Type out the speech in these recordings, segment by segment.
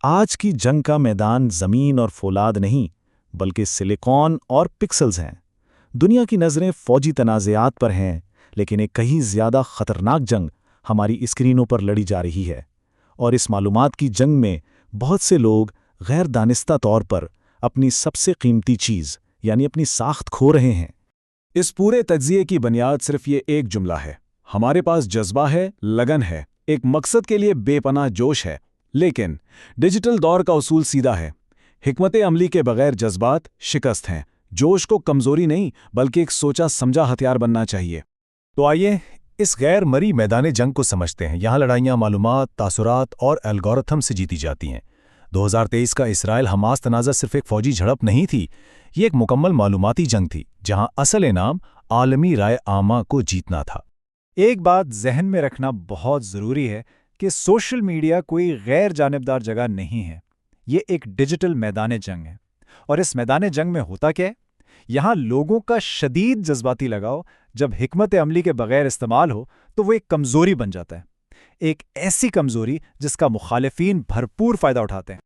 آج کی جنگ کا میدان زمین اور فولاد نہیں بلکہ سلیکون اور پکسلز ہیں۔ دنیا کی نظریں فوجی تنازعات پر ہیں، لیکن ایک کہیں زیادہ خطرناک جنگ ہماری اسکرینوں پر لڑی جا رہی ہے، اور اس معلومات کی جنگ میں بہت سے لوگ غیر دانستہ طور پر اپنی سب سے قیمتی چیز یعنی اپنی ساخت کھو رہے ہیں۔ اس پورے تجزیے کی بنیاد صرف یہ ایک جملہ ہے: ہمارے پاس جذبہ ہے، لگن ہے، ایک مقصد کے لیے بے پناہ جوش ہے۔ لیکن ڈیجیٹل دور کا اصول سیدھا ہے: حکمت عملی کے بغیر جذبات شکست ہیں۔ جوش کو کمزوری نہیں بلکہ ایک سوچا سمجھا ہتھیار بننا چاہیے۔ تو آئیے اس غیر مری میدان جنگ کو سمجھتے ہیں۔ یہاں لڑائیاں معلومات، تاثرات اور الگورتھم سے جیتی جاتی ہیں۔ 2023 کا اسرائیل حماس تنازع صرف ایک فوجی جھڑپ نہیں تھی، یہ ایک مکمل معلوماتی جنگ تھی جہاں اصل انعام عالمی رائے عامہ کو جیتنا تھا۔ ایک بات ذہن میں رکھنا بہت ضروری ہے کہ سوشل میڈیا کوئی غیر جانبدار جگہ نہیں ہے، یہ ایک ڈیجیٹل میدان جنگ ہے۔ اور اس میدان جنگ میں ہوتا کیا ہے؟ یہاں لوگوں کا شدید جذباتی لگاؤ جب حکمت عملی کے بغیر استعمال ہو تو وہ ایک کمزوری بن جاتا ہے، ایک ایسی کمزوری جس کا مخالفین بھرپور فائدہ اٹھاتے ہیں۔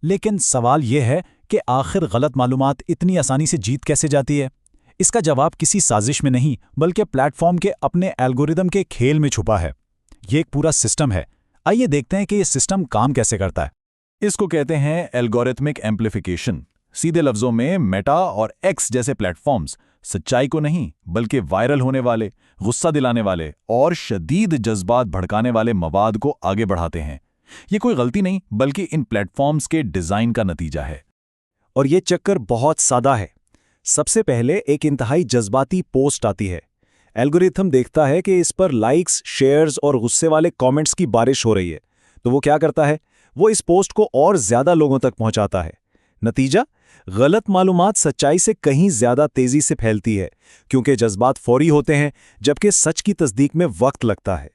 لیکن سوال یہ ہے کہ آخر غلط معلومات اتنی آسانی سے جیت کیسے جاتی ہے؟ اس کا جواب کسی سازش میں نہیں بلکہ پلیٹ فارم کے اپنے الگوریدم کے کھیل میں چھپا ہے۔ یہ ایک پورا سسٹم ہے۔ آئیے دیکھتے ہیں کہ یہ سسٹم کام کیسے کرتا ہے۔ اس کو کہتے ہیں الگورتھمک ایمپلیفیکیشن۔ سیدھے لفظوں میں میٹا اور ایکس جیسے پلیٹ فارمز سچائی کو نہیں بلکہ وائرل ہونے والے، غصہ دلانے والے اور شدید جذبات بھڑکانے والے مواد کو آگے بڑھاتے ہیں۔ یہ کوئی غلطی نہیں بلکہ ان پلیٹ فارمز کے ڈیزائن کا نتیجہ ہے۔ اور یہ چکر بہت سادہ ہے۔ سب سے پہلے ایک انتہائی جذباتی پوسٹ آتی ہے۔ الگوریتھم دیکھتا ہے کہ اس پر لائکس، شیئرز اور غصے والے کامنٹس کی بارش ہو رہی ہے، تو وہ کیا کرتا ہے؟ وہ اس پوسٹ کو اور زیادہ لوگوں تک پہنچاتا ہے۔ نتیجہ، غلط معلومات سچائی سے کہیں زیادہ تیزی سے پھیلتی ہے، کیونکہ جذبات فوری ہوتے ہیں جبکہ سچ کی تصدیق میں وقت لگتا ہے۔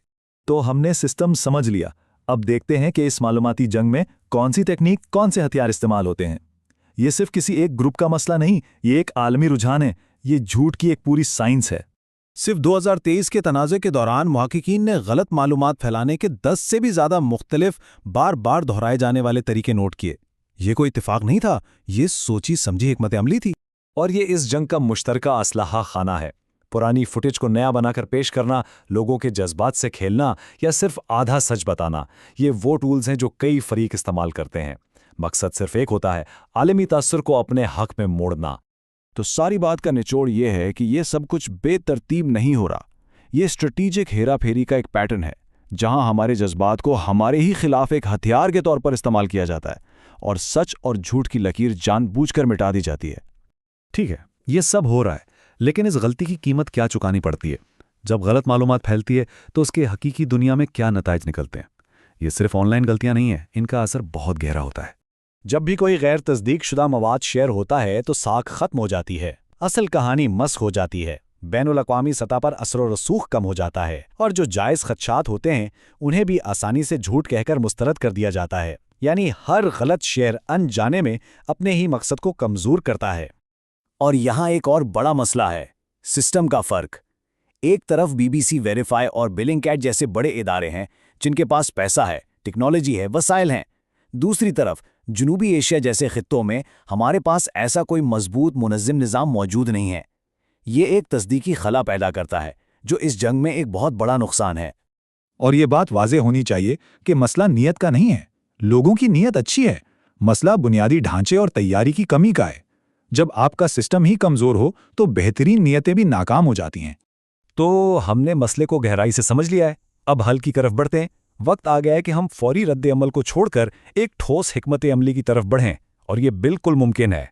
تو ہم نے سسٹم سمجھ لیا، اب دیکھتے ہیں کہ اس معلوماتی جنگ میں کون سی ٹیکنیک، کون سے ہتھیار استعمال ہوتے ہیں۔ یہ صرف کسی ایک گروپ کا مسئلہ نہیں، یہ ایک عالمی رجحان ہے، یہ جھوٹ کی ایک پوری سائنس ہے۔ صرف 2023 کے تنازع کے دوران محققین نے غلط معلومات پھیلانے کے 10 سے بھی زیادہ مختلف بار بار دہرائے جانے والے طریقے نوٹ کیے۔ یہ کوئی اتفاق نہیں تھا، یہ سوچی سمجھی حکمت عملی تھی۔ اور یہ اس جنگ کا مشترکہ اسلحہ خانہ ہے۔ پرانی فوٹیج کو نیا بنا کر پیش کرنا، لوگوں کے جذبات سے کھیلنا یا صرف آدھا سچ بتانا، یہ وہ ٹولز ہیں جو کئی فریق استعمال کرتے ہیں۔ مقصد صرف ایک ہوتا ہے: عالمی تاثر کو اپنے حق میں موڑنا۔ تو ساری بات کا نچوڑ یہ ہے کہ یہ سب کچھ بے ترتیب نہیں ہو رہا، یہ اسٹریٹجک ہیرا پھیری کا ایک پیٹرن ہے جہاں ہمارے جذبات کو ہمارے ہی خلاف ایک ہتھیار کے طور پر استعمال کیا جاتا ہے اور سچ اور جھوٹ کی لکیر جان بوجھ کر مٹا دی جاتی ہے۔ ٹھیک ہے، یہ سب ہو رہا ہے، لیکن اس غلطی کی قیمت کیا چکانی پڑتی ہے؟ جب غلط معلومات پھیلتی ہے تو اس کے حقیقی دنیا میں کیا نتائج نکلتے ہیں؟ یہ صرف آن لائن غلطیاں نہیں ہیں، ان کا اثر بہت گہرا ہوتا ہے۔ جب بھی کوئی غیر تصدیق شدہ مواد شیئر ہوتا ہے تو ساکھ ختم ہو جاتی ہے، اصل کہانی مسخ ہو جاتی ہے، بین الاقوامی سطح پر اثر و رسوخ کم ہو جاتا ہے، اور جو جائز خدشات ہوتے ہیں انہیں بھی آسانی سے جھوٹ کہہ کر مسترد کر دیا جاتا ہے۔ یعنی ہر غلط شیئر انجانے میں اپنے ہی مقصد کو کمزور کرتا ہے۔ اور یہاں ایک اور بڑا مسئلہ ہے: سسٹم کا فرق۔ ایک طرف BBC ویریفائی اور بلنگ کیٹ جیسے بڑے ادارے ہیں جن کے پاس پیسہ ہے، ٹیکنالوجی ہے، وسائل ہیں۔ دوسری طرف جنوبی ایشیا جیسے خطوں میں ہمارے پاس ایسا کوئی مضبوط منظم نظام موجود نہیں ہے۔ یہ ایک تصدیقی خلا پیدا کرتا ہے جو اس جنگ میں ایک بہت بڑا نقصان ہے۔ اور یہ بات واضح ہونی چاہیے کہ مسئلہ نیت کا نہیں ہے، لوگوں کی نیت اچھی ہے، مسئلہ بنیادی ڈھانچے اور تیاری کی کمی کا ہے۔ جب آپ کا سسٹم ہی کمزور ہو تو بہترین نیتیں بھی ناکام ہو جاتی ہیں۔ تو ہم نے مسئلے کو گہرائی سے سمجھ لیا ہے، اب حل کی طرف بڑھتے ہیں۔ وقت آ گیا ہے کہ ہم فوری رد عمل کو چھوڑ کر ایک ٹھوس حکمت عملی کی طرف بڑھیں، اور یہ بالکل ممکن ہے۔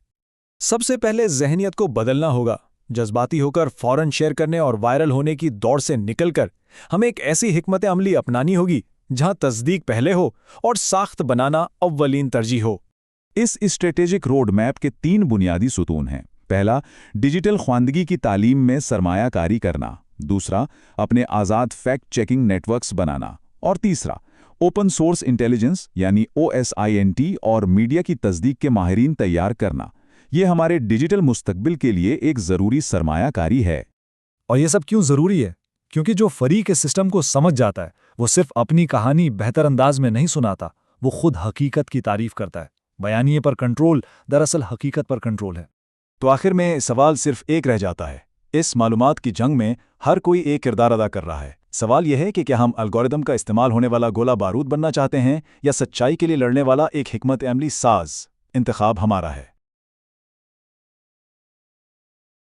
سب سے پہلے ذہنیت کو بدلنا ہوگا۔ جذباتی ہو کر فوراً شیئر کرنے اور وائرل ہونے کی دوڑ سے نکل کر ہمیں ایک ایسی حکمت عملی اپنانی ہوگی جہاں تصدیق پہلے ہو اور ساخت بنانا اولین ترجیح ہو۔ اس اسٹریٹجک روڈ میپ کے 3 بنیادی ستون ہیں۔ پہلا، ڈیجیٹل خواندگی کی تعلیم میں سرمایہ کاری کرنا۔ دوسرا، اپنے آزاد فیکٹ چیکنگ نیٹ ورکس بنانا۔ اور تیسرا، اوپن سورس انٹیلیجنس یعنی OSINT اور میڈیا کی تصدیق کے ماہرین تیار کرنا۔ یہ ہمارے ڈیجیٹل مستقبل کے لیے ایک ضروری سرمایہ کاری ہے۔ اور یہ سب کیوں ضروری ہے؟ کیونکہ جو فریق اس سسٹم کو سمجھ جاتا ہے وہ صرف اپنی کہانی بہتر انداز میں نہیں سناتا، وہ خود حقیقت کی تعریف کرتا ہے۔ بیانیے پر کنٹرول دراصل حقیقت پر کنٹرول ہے۔ تو آخر میں سوال صرف ایک رہ جاتا ہے۔ اس معلومات کی جنگ میں ہر کوئی ایک کردار ادا کر رہا ہے۔ سوال یہ ہے کہ کیا ہم الگورتھم کا استعمال ہونے والا گولہ بارود بننا چاہتے ہیں یا سچائی کے لیے لڑنے والا ایک حکمت عملی ساز؟ انتخاب ہمارا ہے۔